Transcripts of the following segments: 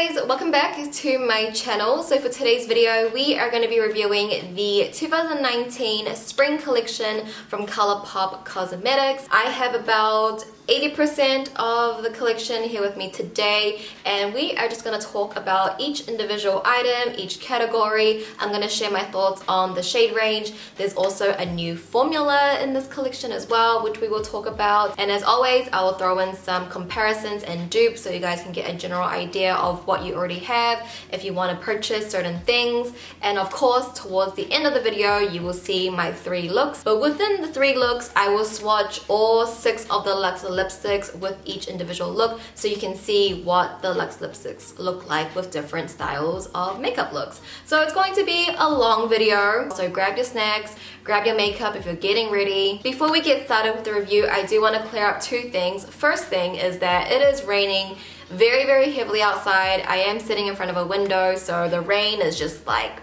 guys, welcome back to my channel. So for today's video we are going to be reviewing the 2019 spring collection from ColourPop Cosmetics. I have about 80% of the collection here with me today, and we are just going to talk about each individual item, each category. I'm going to share my thoughts on the shade range. There's also a new formula in this collection as well, which we will talk about. And as always, I will throw in some comparisons and dupes so you guys can get a general idea of what you already have if you want to purchase certain things. And of course, towards the end of the video, you will see my 3 looks. But within the 3 looks, I will swatch all 6 of the Luxe Lipsticks with each individual look so you can see what the Luxe Lipsticks look like with different styles of makeup looks. So it's going to be a long video, so grab your snacks, grab your makeup if you're getting ready. Before we get started with the review, I do want to clear up 2 things. First thing is that it is raining very heavily outside. I am sitting in front of a window, so the rain is just like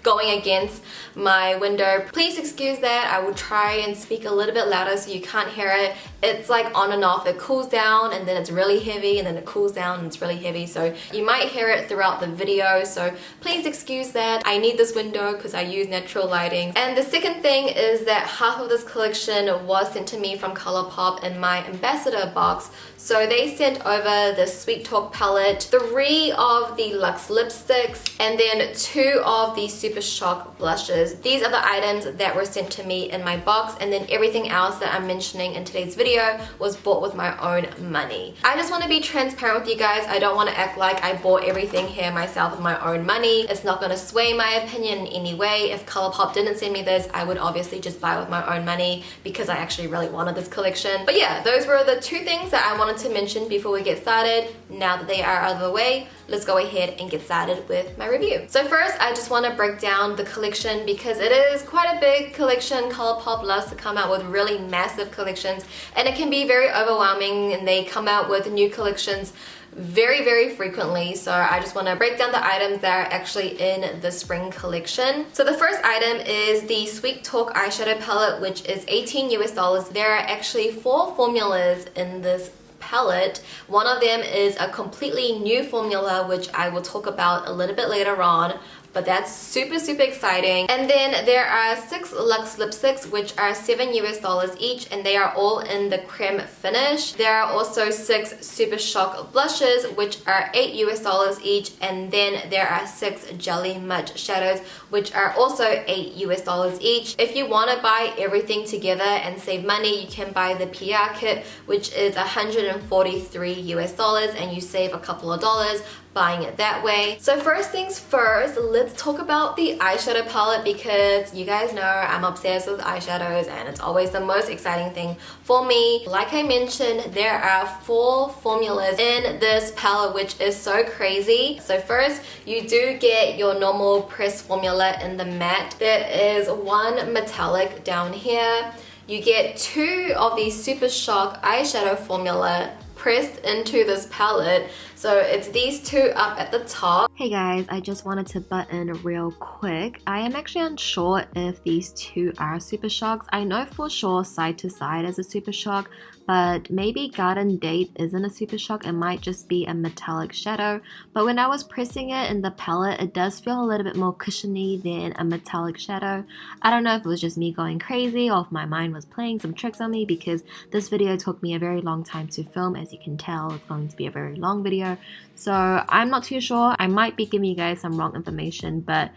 going against my window. Please excuse that. I will try and speak a little bit louder so you can't hear it. It's like on and off. It cools down and then it's really heavy and then it cools down and it's really heavy, so you might hear it throughout the video, so please excuse that. I need this window because I use natural lighting. And the second thing is that half of this collection was sent to me from ColourPop in my ambassador box. So they sent over the Sweet Talk palette, 3 of the Luxe Lipsticks, and then 2 of the Super Shock blushes. These are the items that were sent to me in my box, and then everything else that I'm mentioning in today's video was bought with my own money. I just want to be transparent with you guys. I don't want to act like I bought everything here myself with my own money. It's not going to sway my opinion in any way. If ColourPop didn't send me this, I would obviously just buy it with my own money because I actually really wanted this collection. But yeah, those were the 2 things that I wanted to mention before we get started. Now that they are out of the way, let's go ahead and get started with my review. So first, I just want to break down the collection because it is quite a big collection. ColourPop loves to come out with really massive collections, and it can be very overwhelming, and they come out with new collections very frequently. So I just want to break down the items that are actually in the spring collection. So the first item is the Sweet Talk eyeshadow palette, which is $18 US. There are actually 4 formulas in this palette. One of them is a completely new formula, which I will talk about a little bit later on, but that's super exciting. And then there are 6 Luxe Lipsticks, which are $7 US each, and they are all in the creme finish. There are also 6 Super Shock blushes, which are $8 US each, and then there are 6 Jelly Much shadows, which are also $8 US each. If you want to buy everything together and save money, you can buy the PR kit, which is $143 US, and you save a couple of dollars buying it that way. So first things first, let's talk about the eyeshadow palette, because you guys know I'm obsessed with eyeshadows and it's always the most exciting thing for me. Like I mentioned, there are 4 formulas in this palette, which is so crazy. So first, you do get your normal pressed formula in the matte. There is 1 metallic down here. You get 2 of the Super Shock eyeshadow formula pressed into this palette. So it's these 2 up at the top. Hey guys, I just wanted to butt in real quick. I am actually unsure if these 2 are Super Shocks. I know for sure Side to Side is a Super Shock, but maybe Garden Date isn't a Super Shock. It might just be a metallic shadow. But when I was pressing it in the palette, it does feel a little bit more cushiony than a metallic shadow. I don't know if it was just me going crazy or if my mind was playing some tricks on me, because this video took me a very long time to film. As you can tell, it's going to be a very long video. So I'm not too sure. I might be giving you guys some wrong information, but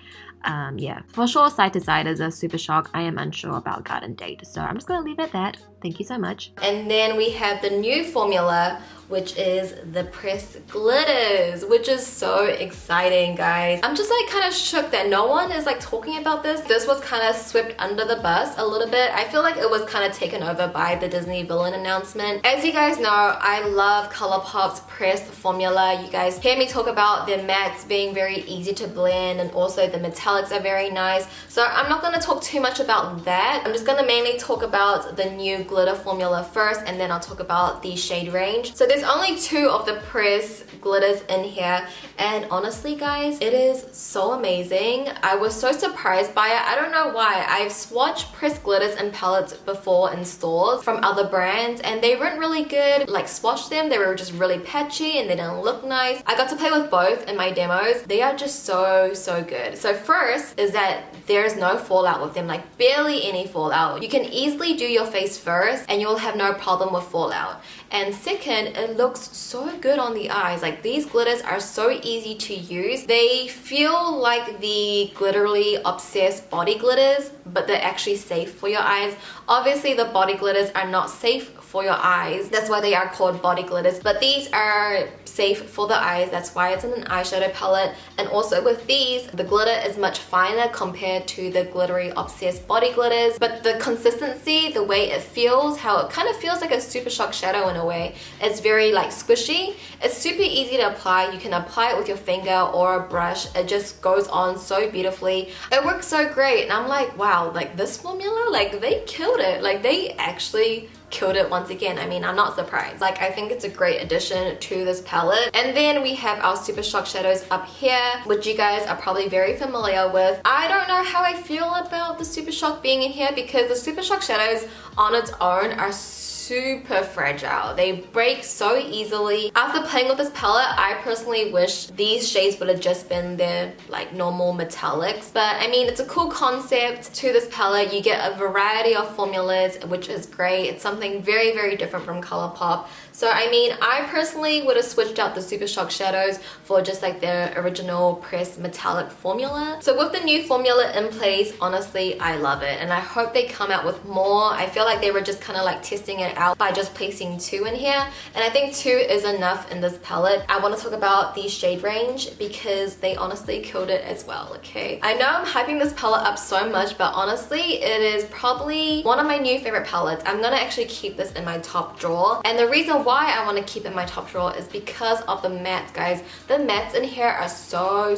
yeah, for sure Side to Side is a Super Shock. I am unsure about Garden Date, so I'm just gonna leave it at that. Thank you so much. And then we have the new formula, which is the pressed glitters, which is so exciting, guys. I'm just like kind of shook that no one is like talking about this. This was kind of swept under the bus a little bit. I feel like it was kind of taken over by the Disney villain announcement. As you guys know, I love ColourPop's pressed formula. You guys hear me talk about their mattes being very easy to blend, and also the metallic palettes are very nice. So I'm not going to talk too much about that. I'm just going to mainly talk about the new glitter formula first, and then I'll talk about the shade range. So there's only 2 of the press glitters in here, and honestly guys, it is so amazing. I was so surprised by it. I don't know why. I've swatched pressed glitters and palettes before in stores from other brands, and they weren't really good. Like, swatched them, they were just really patchy and they didn't look nice. I got to play with both in my demos. They are just so good. So first is that there's no fallout with them, like barely any fallout. You can easily do your face first and you'll have no problem with fallout. And second, it looks so good on the eyes. Like, these glitters are so easy to use. They feel like the glitterly obsessed body glitters, but they're actually safe for your eyes. Obviously the body glitters are not safe for your eyes, that's why they are called body glitters, but these are safe for the eyes. That's why it's in an eyeshadow palette. And also with these, the glitter is much finer compared to the glittery obsessed body glitters, but the consistency, the way it feels, how it kind of feels like a Super Shock shadow in a way, it's very like squishy. It's super easy to apply. You can apply it with your finger or a brush. It just goes on so beautifully. It works so great, and I'm like, wow, like this formula, like they killed it. Like, they actually killed it once again. I mean, I'm not surprised. Like, I think it's a great addition to this palette. And then we have our Super Shock shadows up here, which you guys are probably very familiar with. I don't know how I feel about the Super Shock being in here, because the Super Shock shadows on its own are super fragile. They break so easily. After playing with this palette, I personally wish these shades would have just been their like normal metallics, but I mean, it's a cool concept to this palette. You get a variety of formulas, which is great. It's something very different from ColourPop. So I mean, I personally would have switched out the Super Shock shadows for just like their original pressed metallic formula. So with the new formula in place, honestly, I love it, and I hope they come out with more. I feel like they were just kind of like testing it out by just placing 2 in here, and I think 2 is enough in this palette. I want to talk about the shade range because they honestly killed it as well, okay? I know I'm hyping this palette up so much, but honestly, it is probably one of my new favorite palettes. I'm gonna actually keep this in my top drawer, and the reason why I want to keep it in my top drawer is because of the mattes, guys. The mattes in here are so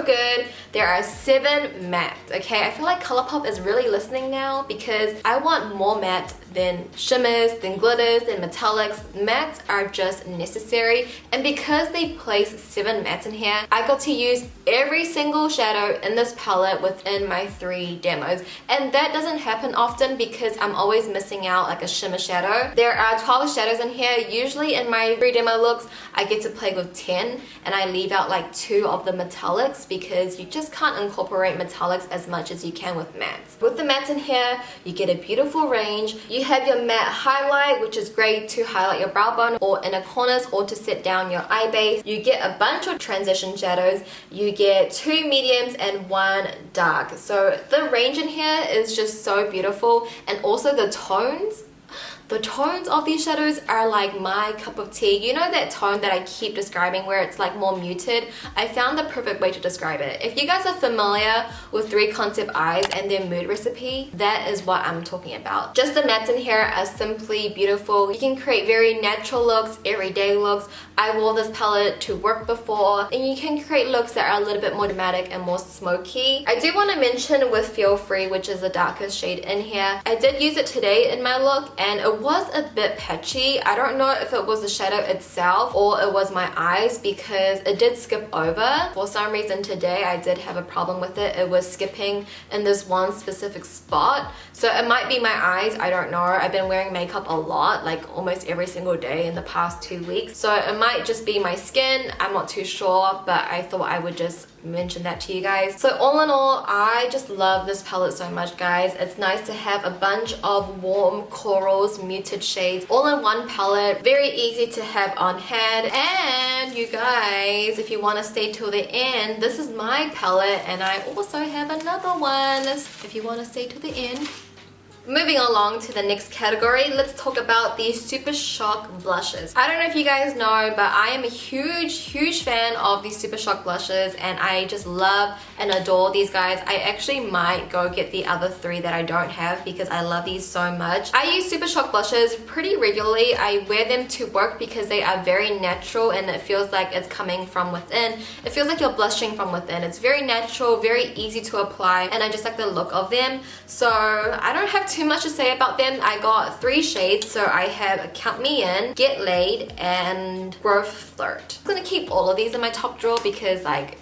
good. There are 7 mattes, okay? I feel like ColourPop is really listening now, because I want more mattes than shimmers, than glitters, than metallics. Mattes are just necessary, and because they place 7 mattes in here, I got to use every single shadow in this palette within my 3 demos, and that doesn't happen often because I'm always missing out like a shimmer shadow. There are 12 shadows in here. Usually in my 3 demo looks, I get to play with 10, and I leave out like 2 of the metallics because you just can't incorporate metallics as much as you can with mattes. With the mattes in here, you get a beautiful range. You have your matte highlight, which is great to highlight your brow bone or inner corners or to set down your eye base. You get a bunch of transition shadows. You get 2 mediums and 1 dark. So the range in here is just so beautiful, and also the tones. The tones of these shadows are like my cup of tea. You know that tone that I keep describing where it's like more muted? I found the perfect way to describe it. If you guys are familiar with 3 Concept Eyes and their mood recipe, that is what I'm talking about. Just the mattes in here are simply beautiful. You can create very natural looks, everyday looks. I wore this palette to work before, and you can create looks that are a little bit more dramatic and more smoky. I do want to mention with Feel Free, which is the darkest shade in here, I did use it today in my look, and it was a bit patchy. I don't know if it was the shadow itself or it was my eyes, because it did skip over. For some reason today I did have a problem with it. It was skipping in this one specific spot. So it might be my eyes, I don't know. I've been wearing makeup a lot, like almost every single day in the past 2 weeks. So it might just be my skin, I'm not too sure, but I thought I would just mention that to you guys. So all in all, I just love this palette so much, guys. It's nice to have a bunch of warm corals, muted shades all in one palette. Very easy to have on hand. And you guys, if you want to stay till the end, this is my palette, and I also have another one if you want to stay till the end. Moving along to the next category, let's talk about the Super Shock blushes. I don't know if you guys know, but I am a huge fan of these Super Shock blushes, and I just love and adore these guys. I actually might go get the other 3 that I don't have because I love these so much. I use Super Shock blushes pretty regularly. I wear them to work because they are very natural and it feels like it's coming from within. It feels like you're blushing from within. It's very natural, very easy to apply, and I just like the look of them. So I don't have too much to say about them. I got 3 shades, so I have Count Me In, Get Laid, and Growth Flirt. I'm gonna keep all of these in my top drawer because like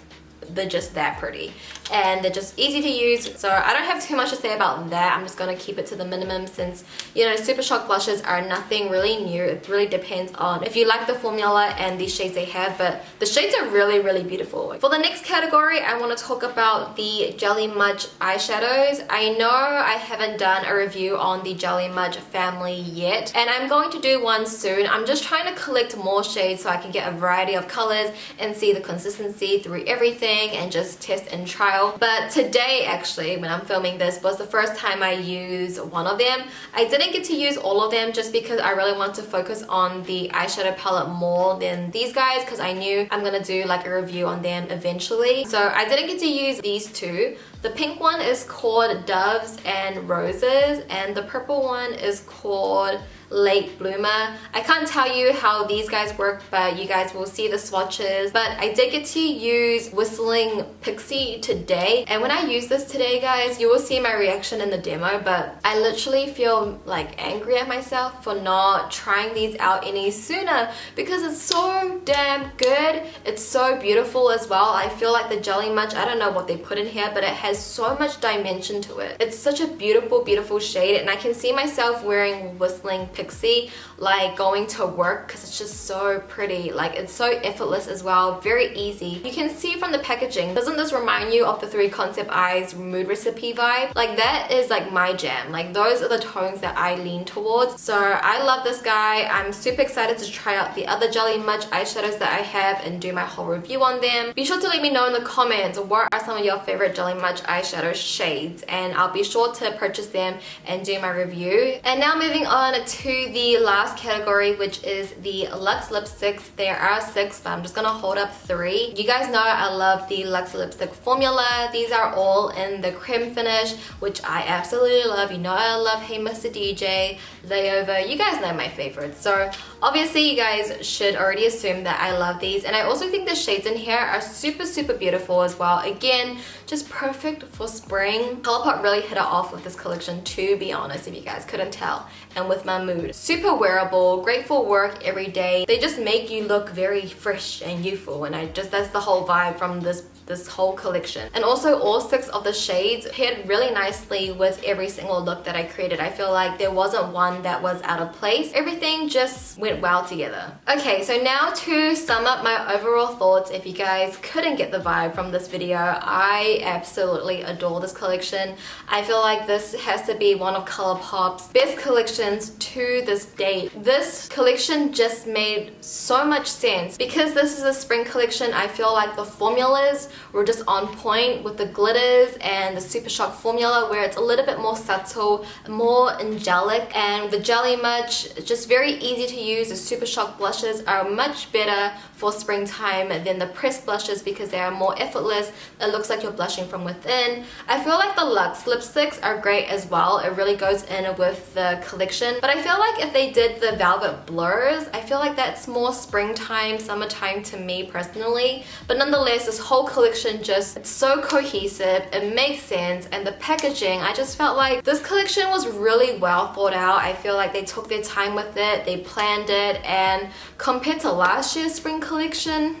they're just that pretty and they're just easy to use, so I don't have too much to say about that. I'm just gonna keep it to the minimum since, you know, Super Shock blushes are nothing really new. It really depends on if you like the formula and the shades they have, but the shades are really beautiful. For the next category, I want to talk about the Jelly Much eyeshadows. I know I haven't done a review on the Jelly Much family yet, and I'm going to do one soon. I'm just trying to collect more shades so I can get a variety of colors and see the consistency through everything and just test and try. But today, actually, when I'm filming this, was the first time I used one of them. I didn't get to use all of them just because I really want to focus on the eyeshadow palette more than these guys because I knew I'm gonna do like a review on them eventually. So I didn't get to use these 2. The pink one is called Doves and Roses, and the purple one is called Late Bloomer. I can't tell you how these guys work, but you guys will see the swatches. But I did get to use Whistling Pixie today, and when I use this today, guys, you will see my reaction in the demo, but I literally feel like angry at myself for not trying these out any sooner because it's so damn good. It's so beautiful as well. I feel like the Jelly Much, I don't know what they put in here, but it has so much dimension to it. It's such a beautiful shade, and I can see myself wearing Whistling Pixie like going to work because it's just so pretty. Like, it's so effortless as well, very easy. You can see from the packaging, doesn't this remind you of the 3 Concept Eyes Mood Recipe vibe? Like, that is like my jam. Like, those are the tones that I lean towards. So I love this guy. I'm super excited to try out the other Jelly Much eyeshadows that I have and do my whole review on them. Be sure to let me know in the comments what are some of your favorite Jelly Much eyeshadow shades, and I'll be sure to purchase them and do my review. And now moving on to the last category, which is the Luxe Lipsticks. There are 6, but I'm just gonna hold up 3. You guys know I love the Luxe Lipstick formula. These are all in the creme finish, which I absolutely love. You know I love Hey Mr. DJ, Layover. You guys know my favorites. So obviously you guys should already assume that I love these, and I also think the shades in here are super beautiful as well. Again, just perfect for spring. ColourPop really hit it off with this collection, to be honest, if you guys couldn't tell, and with my mood. Super wearable, great for work every day. They just make you look very fresh and youthful, and that's the whole vibe from this whole collection. And also all 6 of the shades paired really nicely with every single look that I created. I feel like there wasn't one that was out of place. Everything just went well together. Okay, so now to sum up my overall thoughts, if you guys couldn't get the vibe from this video, I absolutely adore this collection. I feel like this has to be one of ColourPop's best collections to this date. This collection just made so much sense. Because this is a spring collection, I feel like the formulas were just on point with the glitters and the Super Shock formula, where it's a little bit more subtle, more angelic, and the Jelly Much, just very easy to use. The Super Shock blushes are much better for springtime than the pressed blushes because they are more effortless. It looks like you're blushing from within. I feel like the Luxe lipsticks are great as well. It really goes in with the collection, but I feel like if they did the Velvet Blurs, I feel like that's more springtime, summertime to me personally. But nonetheless, this whole collection just, it's so cohesive, it makes sense, and the packaging, I just felt like this collection was really well thought out. I feel like they took their time with it, they planned it, and compared to last year's spring collection,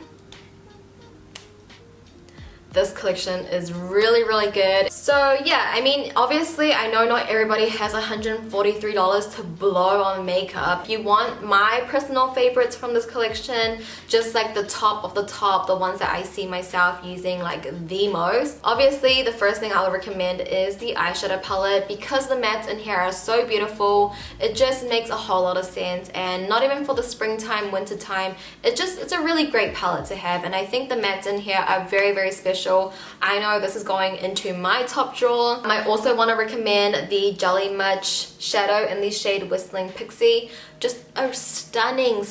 this collection is really good. So yeah, I mean, obviously I know not everybody has $143 to blow on makeup. If you want my personal favorites from this collection, just like the top of the top, the ones that I see myself using like the most, obviously the first thing I would recommend is the eyeshadow palette, because the mattes in here are so beautiful. It just makes a whole lot of sense, and not even for the springtime, winter time, it's a really great palette to have. And I think the mattes in here are very special special. I know this is going into my top drawer. I also want to recommend the Jelly Much shadow in the shade Whistling Pixie. Just a stunning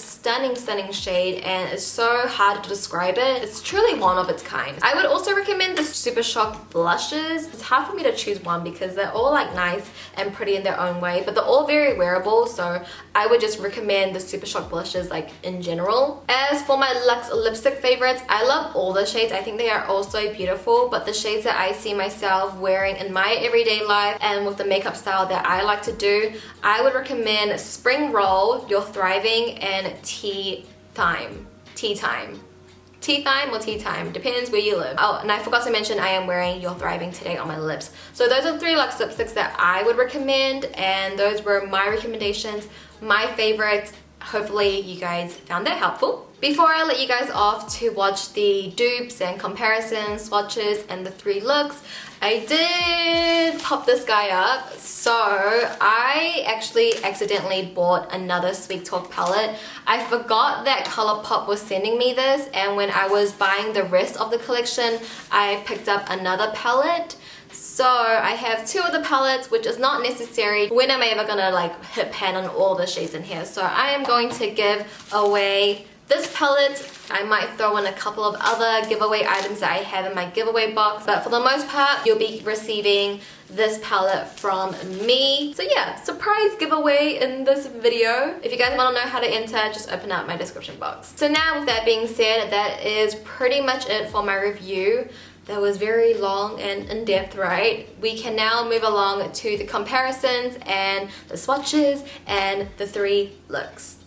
shade, and it's so hard to describe it. It's truly one of its kind. I would also recommend the Super Shock blushes. It's hard for me to choose one because they're all like nice and pretty in their own way, but they're all very wearable, so I would just recommend the Super Shock blushes like in general. As for my Luxe lipstick favorites, I love all the shades. I think they are all so beautiful, but the shades that I see myself wearing in my everyday life and with the makeup style that I like to do, I would recommend Spring Roll, You're Thriving, and Tea Time. Tea Time or Tea Time, depends where you live. Oh, and I forgot to mention I am wearing You're Thriving today on my lips. So those are 3 Luxe lipsticks that I would recommend, and those were my recommendations, my favorites. Hopefully you guys found that helpful. Before I let you guys off to watch the dupes and comparisons, swatches, and the 3 looks, I did pop this guy up. So I actually accidentally bought another Sweet Talk palette. I forgot that ColourPop was sending me this, and when I was buying the rest of the collection, I picked up another palette. So I have 2 of the palettes, which is not necessary. When am I ever gonna like hit pan on all the shades in here? So I am going to give away this palette. I might throw in a couple of other giveaway items that I have in my giveaway box, but for the most part, you'll be receiving this palette from me. So yeah, surprise giveaway in this video. If you guys want to know how to enter, just open up my description box. So now with that being said, that is pretty much it for my review. That was very long and in-depth, right? We can now move along to the comparisons and the swatches and the 3 looks.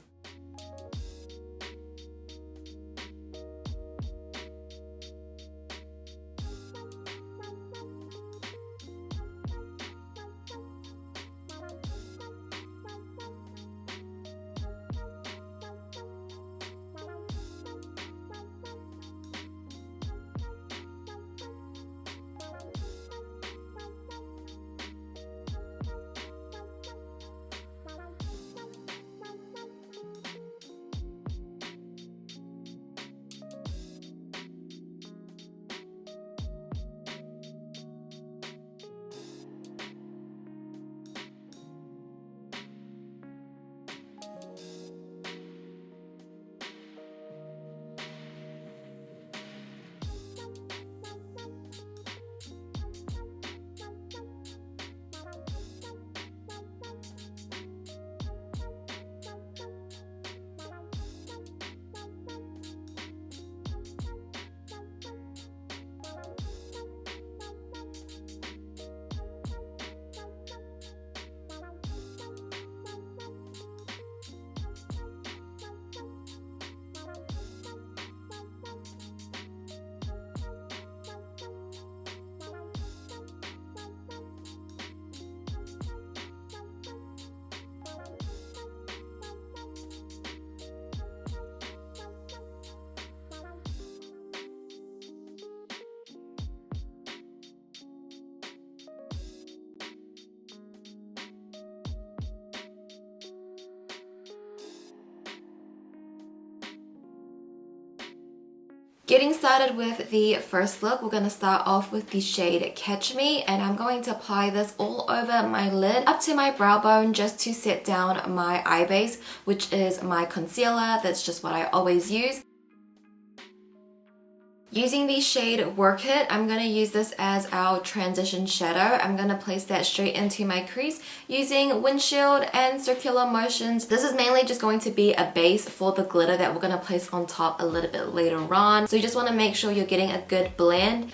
Getting started with the first look, we're going to start off with the shade Catch Me, and I'm going to apply this all over my lid up to my brow bone just to set down my eye base, which is my concealer. That's just what I always use. Using the shade Work It, I'm going to use this as our transition shadow. I'm going to place that straight into my crease using windshield and circular motions. This is mainly just going to be a base for the glitter that we're going to place on top a little bit later on. So you just want to make sure you're getting a good blend.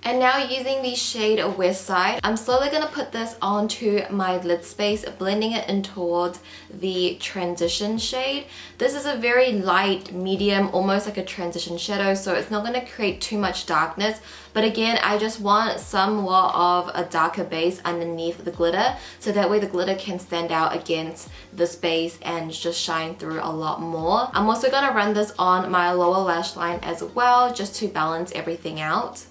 And now using the shade West Side, I'm slowly going to put this onto my lid space, blending it in towards the transition shade. This is a very light, medium, almost like a transition shadow, so it's not going to create too much darkness. But again, I just want somewhat of a darker base underneath the glitter, so that way the glitter can stand out against this base and just shine through a lot more. I'm also going to run this on my lower lash line as well, just to balance everything out.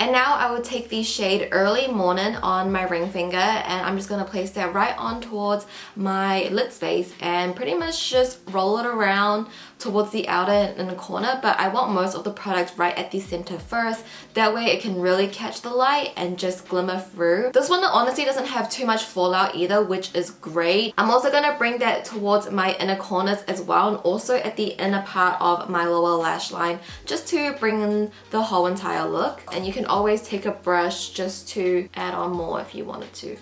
And now I will take the shade Early Morning on my ring finger, and I'm just going to place that right on towards my lid space and pretty much just roll it around towards the outer and inner corner, but I want most of the product right at the center first. That way it can really catch the light and just glimmer through. This one honestly doesn't have too much fallout either, which is great. I'm also going to bring that towards my inner corners as well, and also at the inner part of my lower lash line, just to bring in the whole entire look. And you can always take a brush just to add on more if you wanted to.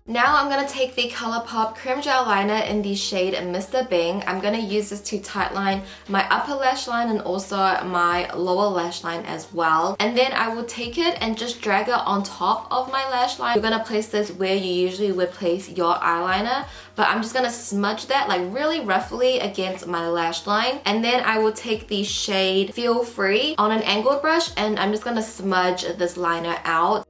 Now I'm going to take the ColourPop Creme Gel Liner in the shade Mr. Bing. I'm going to use this to tightline my upper lash line and also my lower lash line as well. And then I will take it and just drag it on top of my lash line. You're going to place this where you usually would place your eyeliner, but I'm just going to smudge that like really roughly against my lash line. And then I will take the shade Feel Free on an angled brush, and I'm just going to smudge this liner out.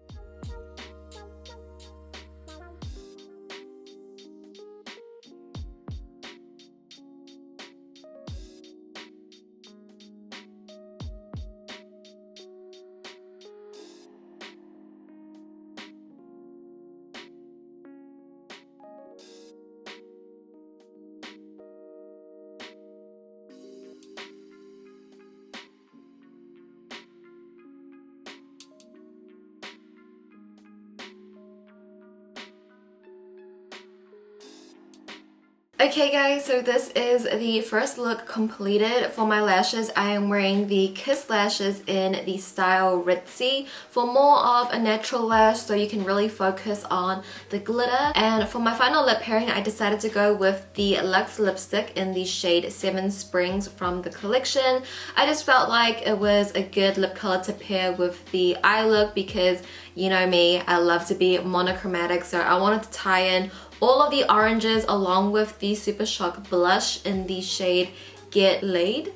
Okay guys, so this is the first look completed. For my lashes, I am wearing the Kiss lashes in the style Ritzy for more of a natural lash, so you can really focus on the glitter. And for my final lip pairing, I decided to go with the Luxe Lipstick in the shade 7 Springs from the collection. I just felt like it was a good lip color to pair with the eye look because, you know me, I love to be monochromatic, so I wanted to tie in all of the oranges along with the Super Shock blush in the shade Get Laid.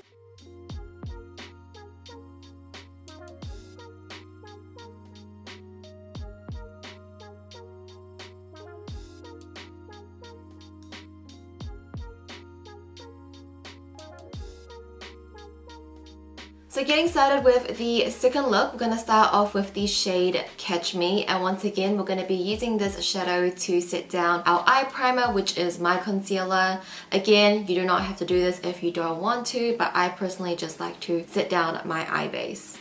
So getting started with the second look, we're going to start off with the shade Catch Me, and once again we're going to be using this shadow to set down our eye primer, which is my concealer. Again, you do not have to do this if you don't want to, but I personally just like to set down my eye base.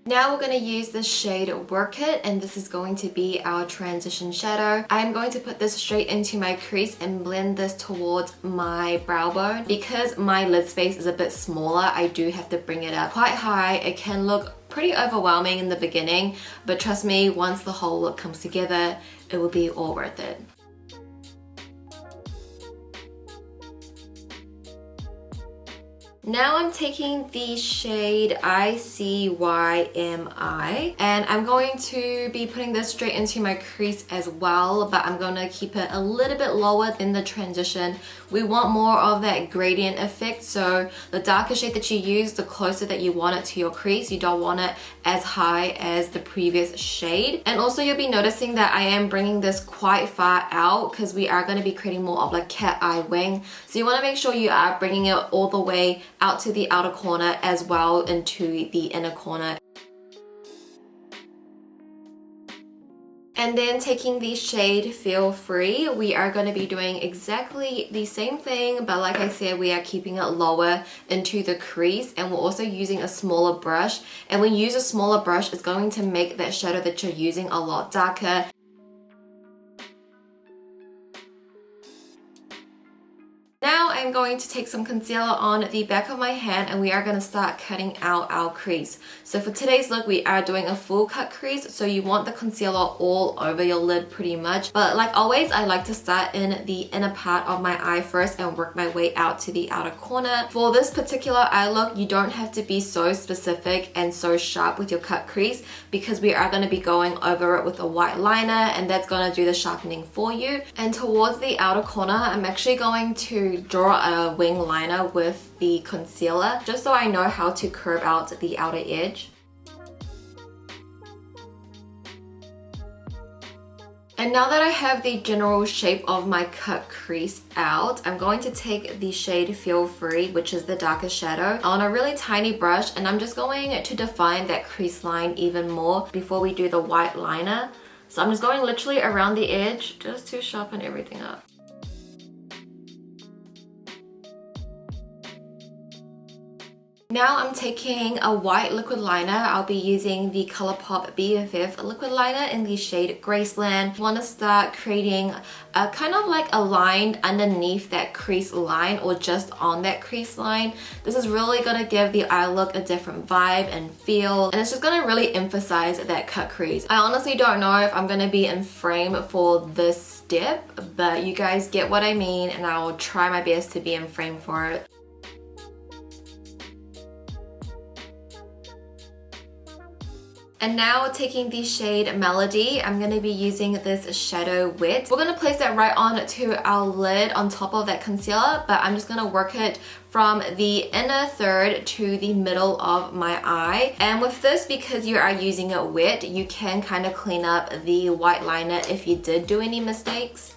Now we're going to use the shade Work It, and this is going to be our transition shadow. I'm going to put this straight into my crease and blend this towards my brow bone. Because my lid space is a bit smaller, I do have to bring it up quite high. It can look pretty overwhelming in the beginning, but trust me, once the whole look comes together, it will be all worth it. Now I'm taking the shade ICYMI, and I'm going to be putting this straight into my crease as well, but I'm going to keep it a little bit lower than the transition. We want more of that gradient effect, so the darker shade that you use, the closer that you want it to your crease. You don't want it as high as the previous shade. And also you'll be noticing that I am bringing this quite far out because we are going to be creating more of like cat eye wing. So you want to make sure you are bringing it all the way out to the outer corner as well into the inner corner. And then taking the shade Feel Free, we are going to be doing exactly the same thing, but like I said, we are keeping it lower into the crease, and we're also using a smaller brush. And when you use a smaller brush, it's going to make that shadow that you're using a lot darker. Now I'm going to take some concealer on the back of my hand, and we are going to start cutting out our crease. So for today's look, we are doing a full cut crease, so you want the concealer all over your lid pretty much. But like always, I like to start in the inner part of my eye first and work my way out to the outer corner. For this particular eye look, you don't have to be so specific and so sharp with your cut crease because we are going to be going over it with a white liner, and that's going to do the sharpening for you. And towards the outer corner, I'm actually going to draw a wing liner with the concealer just so I know how to curve out the outer edge. And now that I have the general shape of my cut crease out, I'm going to take the shade Feel Free, which is the darkest shadow, on a really tiny brush, and I'm just going to define that crease line even more before we do the white liner. So I'm just going literally around the edge just to sharpen everything up. Now I'm taking a white liquid liner. I'll be using the ColourPop BFF liquid liner in the shade Graceland. I want to start creating a kind of like a line underneath that crease line or just on that crease line. This is really going to give the eye look a different vibe and feel, and it's just going to really emphasize that cut crease. I honestly don't know if I'm going to be in frame for this step, but you guys get what I mean, and I will try my best to be in frame for it. And now taking the shade Melody, I'm going to be using this shadow wet. We're going to place that right on to our lid on top of that concealer, but I'm just going to work it from the inner third to the middle of my eye. And with this, because you are using it wet, you can kind of clean up the white liner if you did do any mistakes.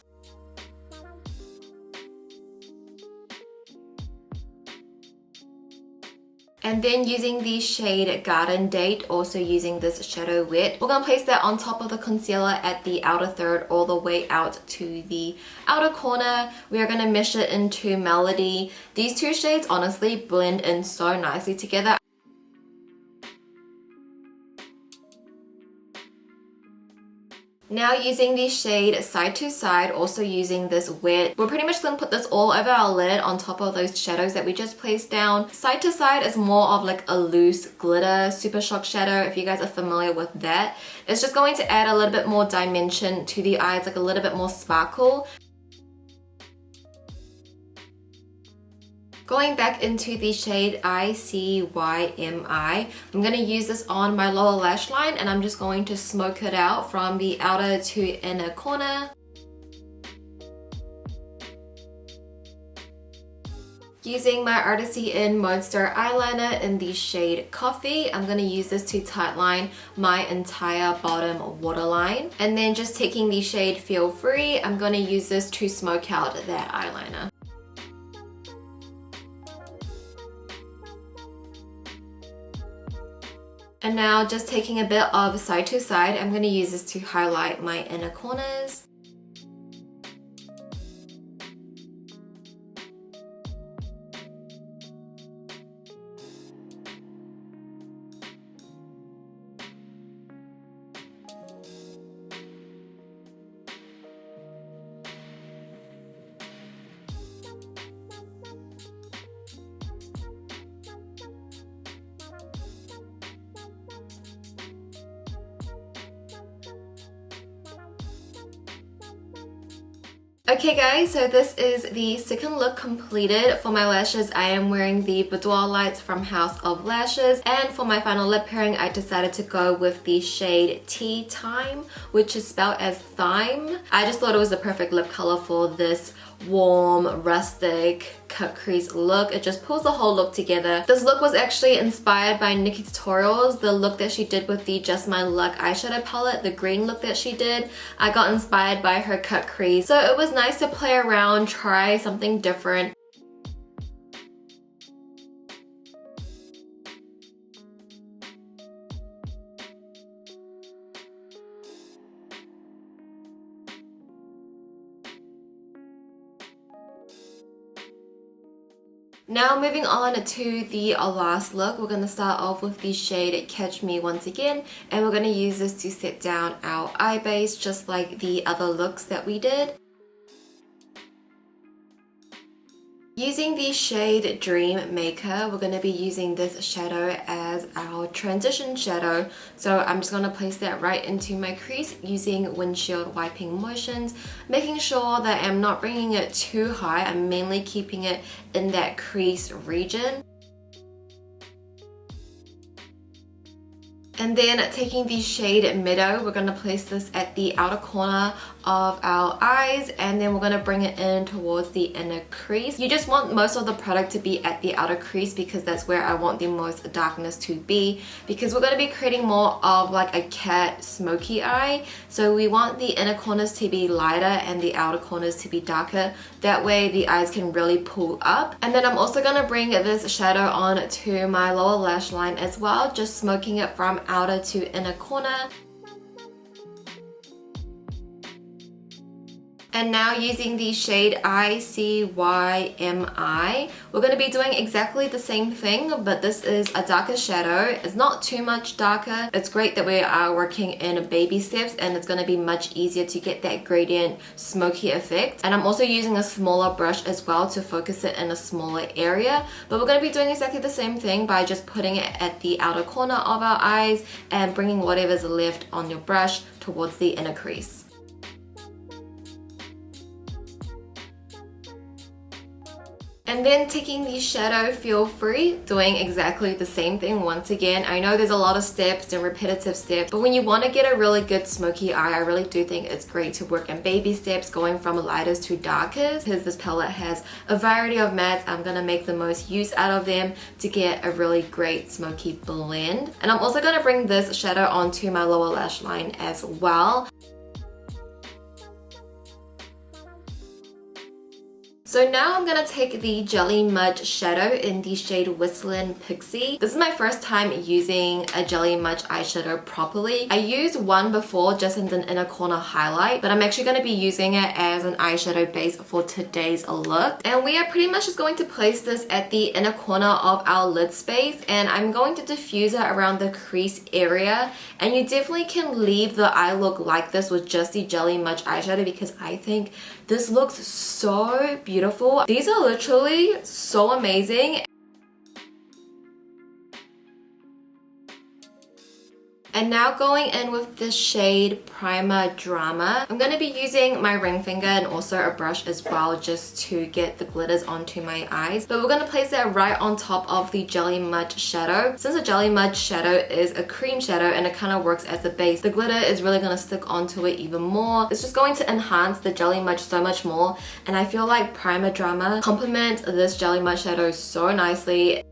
And then using the shade Garden Date, also using this shadow wet, we're going to place that on top of the concealer at the outer third all the way out to the outer corner. We are going to mesh it into Melody. These two shades honestly blend in so nicely together. Now using the shade Side to Side, also using this wet, we're pretty much going to put this all over our lid on top of those shadows that we just placed down. Side to Side is more of like a loose glitter Super Shock shadow, if you guys are familiar with that. It's just going to add a little bit more dimension to the eyes, like a little bit more sparkle. Going back into the shade ICYMI, I'm going to use this on my lower lash line, and I'm just going to smoke it out from the outer to inner corner. Using my Artisty in Mode Star eyeliner in the shade Coffee, I'm going to use this to tightline my entire bottom waterline. And then just taking the shade Feel Free, I'm going to use this to smoke out that eyeliner. And now just taking a bit of Side to Side, I'm going to use this to highlight my inner corners. Okay guys, so this is the second look completed. For my lashes, I am wearing the Boudoir Lights from House of Lashes, and for my final lip pairing, I decided to go with the shade Tea Time, which is spelled as thyme. I just thought it was the perfect lip color for this warm, rustic, cut crease look. It just pulls the whole look together. This look was actually inspired by Nikki Tutorials, the look that she did with the Just My Luck eyeshadow palette, the green look that she did. I got inspired by her cut crease. So it was nice to play around, try something different. Now moving on to the last look, we're going to start off with the shade Catch Me once again, and we're going to use this to set down our eye base just like the other looks that we did. Using the shade Dream Maker, we're going to be using this shadow as our transition shadow. So I'm just going to place that right into my crease using windshield wiping motions, making sure that I'm not bringing it too high. I'm mainly keeping it in that crease region. And then taking the shade Meadow, we're going to place this at the outer corner of our eyes, and then we're going to bring it in towards the inner crease. You just want most of the product to be at the outer crease because that's where I want the most darkness to be, because we're going to be creating more of like a cat smoky eye. So we want the inner corners to be lighter and the outer corners to be darker. That way the eyes can really pull up. And then I'm also going to bring this shadow on to my lower lash line as well, just smoking it from outer to inner corner. And now using the shade ICYMI, we're going to be doing exactly the same thing, but this is a darker shadow. It's not too much darker. It's great that we are working in baby steps, and it's going to be much easier to get that gradient smoky effect. And I'm also using a smaller brush as well to focus it in a smaller area. But we're going to be doing exactly the same thing by just putting it at the outer corner of our eyes and bringing whatever's left on your brush towards the inner crease. And then taking the shadow Feel Free, doing exactly the same thing once again. I know there's a lot of steps and repetitive steps, but when you want to get a really good smoky eye, I really do think it's great to work in baby steps, going from lightest to darkest. Because this palette has a variety of mattes, I'm going to make the most use out of them to get a really great smoky blend. And I'm also going to bring this shadow onto my lower lash line as well. So now I'm going to take the Jelly Mud shadow in the shade Whistling Pixie. This is my first time using a Jelly Mud eyeshadow properly. I used one before just as an inner corner highlight, but I'm actually going to be using it as an eyeshadow base for today's look. And we are pretty much just going to place this at the inner corner of our lid space, and I'm going to diffuse it around the crease area. And you definitely can leave the eye look like this with just the Jelly Mud eyeshadow, because I think this looks so beautiful. These are literally so amazing. And now going in with the shade Primer Drama. I'm going to be using my ring finger and also a brush as well, just to get the glitters onto my eyes. But we're going to place that right on top of the Jelly Mud shadow. Since the Jelly Mud shadow is a cream shadow and it kind of works as a base, the glitter is really going to stick onto it even more. It's just going to enhance the Jelly Mud so much more. And I feel like Primer Drama complements this Jelly Mud shadow so nicely.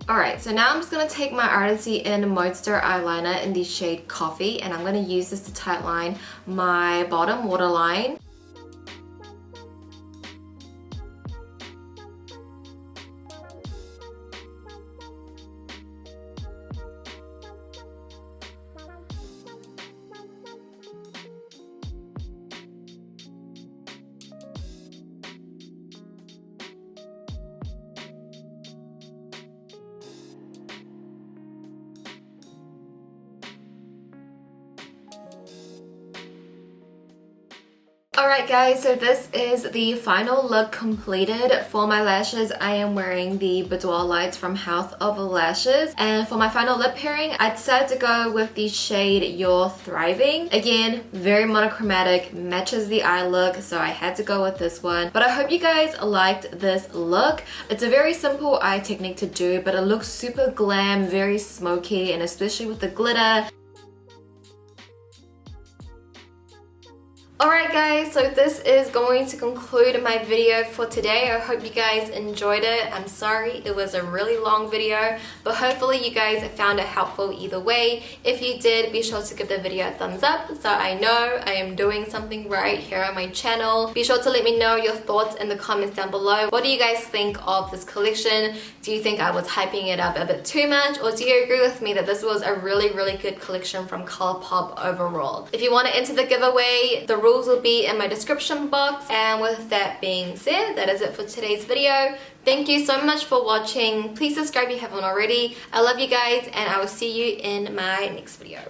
Alright, so now I'm just going to take my Artisty in Modestar eyeliner in the shade Coffee, and I'm going to use this to tightline my bottom waterline. Alright guys, so this is the final look completed. For my lashes, I am wearing the Boudoir Lights from House of Lashes. And for my final lip pairing, I decided to go with the shade You're Thriving. Again, very monochromatic, matches the eye look, so I had to go with this one. But I hope you guys liked this look. It's a very simple eye technique to do, but it looks super glam, very smoky, and especially with the glitter. Alright guys, so this is going to conclude my video for today. I hope you guys enjoyed it. I'm sorry it was a really long video, but hopefully you guys found it helpful either way. If you did, be sure to give the video a thumbs up so I know I am doing something right here on my channel. Be sure to let me know your thoughts in the comments down below. What do you guys think of this collection? Do you think I was hyping it up a bit too much, or do you agree with me that this was a really good collection from ColourPop overall? If you want to enter the giveaway, the rules will be in my description box. And with that being said, that is it for today's video. Thank you so much for watching. Please subscribe if you haven't already. I love you guys, and I will see you in my next video.